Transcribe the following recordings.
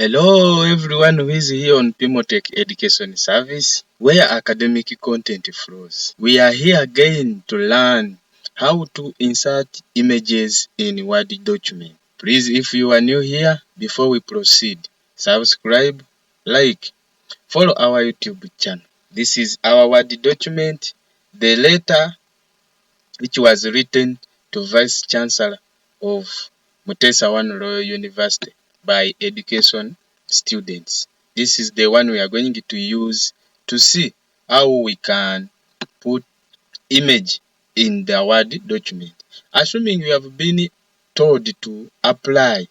Hello everyone who is here on Pimotech Education Service, where academic content flows. We are here again to learn how to insert images in Word document. Please, if you are new here, before we proceed, subscribe, like, follow our YouTube channel. This is our Word document, the letter which was written to Vice Chancellor of Mutesa I Royal University by education students. This is the one we are going to use to see how we can put image in the Word document. Assuming you have been told to apply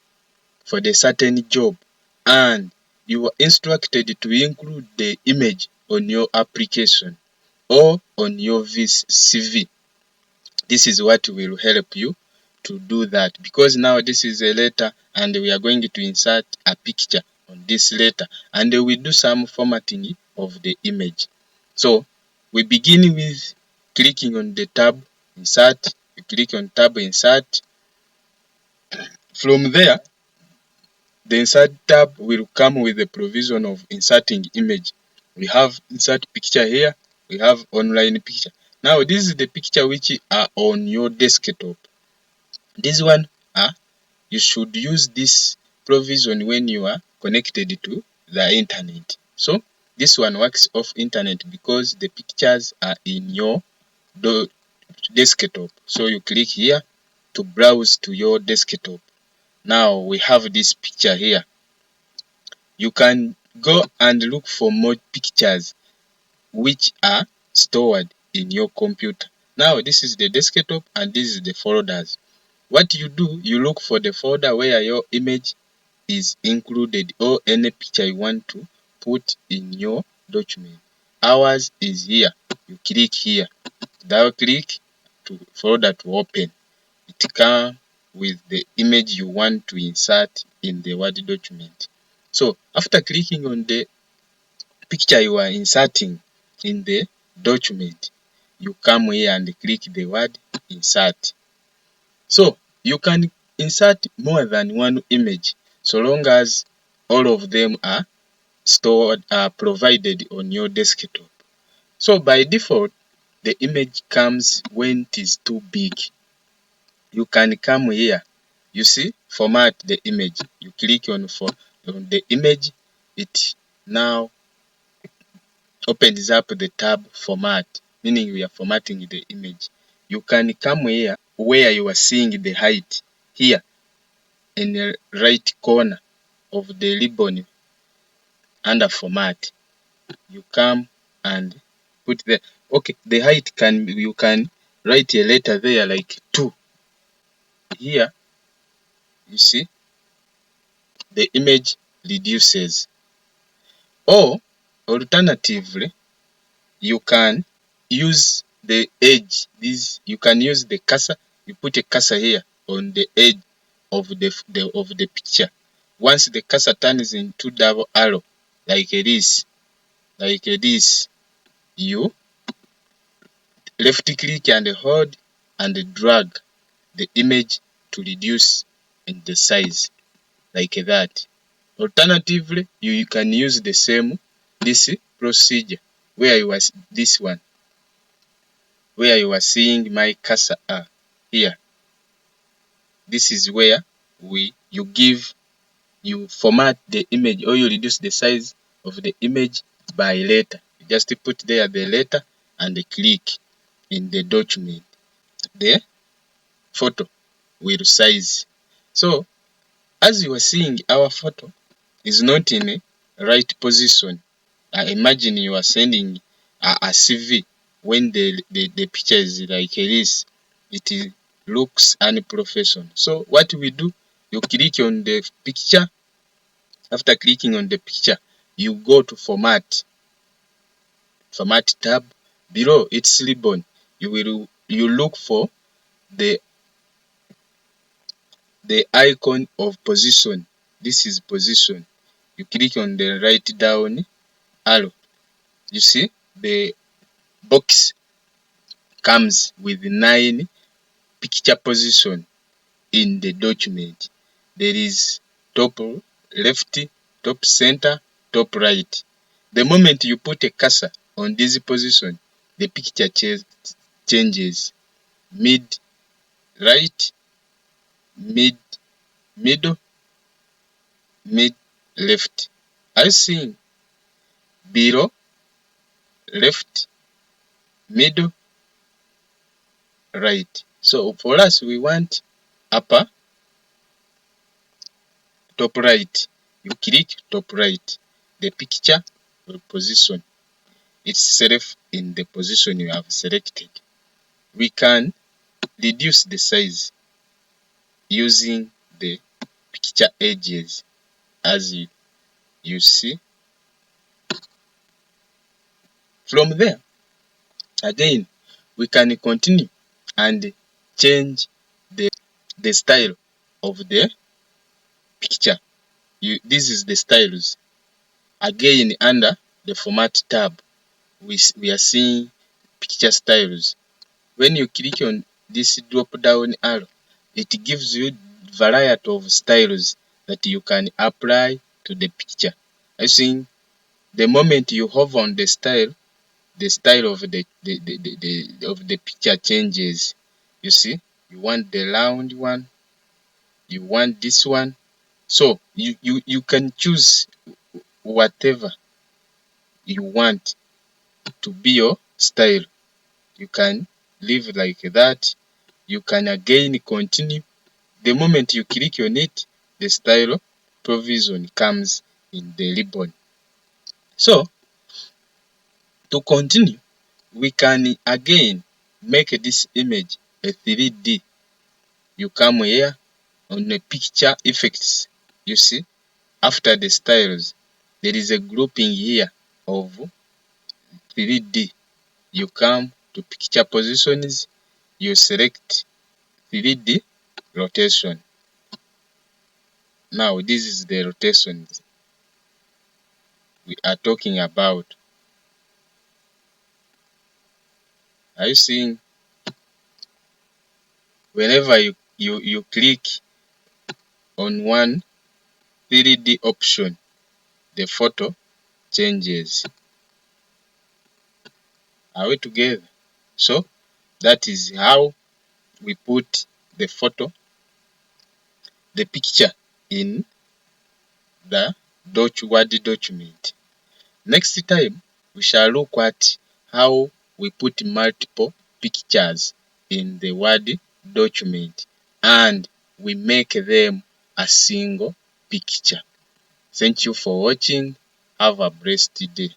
for the certain job and you were instructed to include the image on your application or on your CV. This is what will help you to do that, because now this is a letter and we are going to insert a picture on this letter and we do some formatting of the image. So we begin with clicking on the tab insert. You click on tab insert. From there, the insert tab will come with the provision of inserting image. We have insert picture here, we have online picture. Now this is the picture which are on your desktop. This one, you should use this provision when you are connected to the internet. So this one works off internet because the pictures are in your desktop. So you click here to browse to your desktop. Now we have this picture here. You can go and look for more pictures which are stored in your computer. Now this is the desktop and this is the folders. What you do, you look for the folder where your image is included or any picture you want to put in your document. Ours is here. You click here. Double click to folder to open. It comes with the image you want to insert in the Word document. So after clicking on the picture you are inserting in the document, you come here and click the word insert. So you can insert more than one image so long as all of them are provided on your desktop. So by default, the image comes when it is too big. You can come here, you see, format the image. You click on the image, it now opens up the tab format, meaning we are formatting the image. You can come here where you are seeing the height here in the right corner of the ribbon under format. You come and put the height you can write a letter there like 2. Here you see the image reduces. Or alternatively, you can use the edge. You can use the cursor. You put a cursor here on the edge of the picture. Once the cursor turns into double arrow like this, you left click and hold and drag the image to reduce in the size like that. Alternatively, you can use the same this procedure where you was this one, where you are seeing my cursor here. This is where you format the image or you reduce the size of the image by letter. You just put there the letter and click in the document. The photo will size. So as you are seeing, our photo is not in a right position. Imagine you are sending a CV. When the picture is like this, it looks unprofessional. So what we do, you click on the picture. After clicking on the picture, you go to format tab. Below its ribbon, you look for the icon of position. This is position. You click on the right down arrow. You see the box comes with 9 picture position in the document. There is top, left, top center, top right. The moment you put a cursor on this position, the picture changes. Mid right, mid middle, mid left. Are you seeing? Below, left, middle, right. So for us, we want upper, top right. You click top right. The picture will position itself in the position you have selected. We can reduce the size using the picture edges, as you see. From there, again, we can continue and change the style of the picture. This is the styles. Again, under the format tab, we are seeing picture styles. When you click on this drop down arrow, it gives you variety of styles that you can apply to the picture. I think the moment you hover on the style of the picture changes. You see, you want the round one, you want this one. So you can choose whatever you want to be your style. You can leave like that. You can again continue. The moment you click on it, the style provision comes in the ribbon. So to continue, we can again make this image a 3D. You come here on the picture effects. You see, after the styles, there is a grouping here of 3D. You come to picture positions, you select 3D rotation. Now this is the rotation we are talking about. Are you seeing? Whenever you click on one 3D option, the photo changes. Are we together? So that is how we put the photo, the picture in the Word document. Next time, we shall look at how we put multiple pictures in the Word document and we make them a single picture. Thank you for watching. Have a blessed day.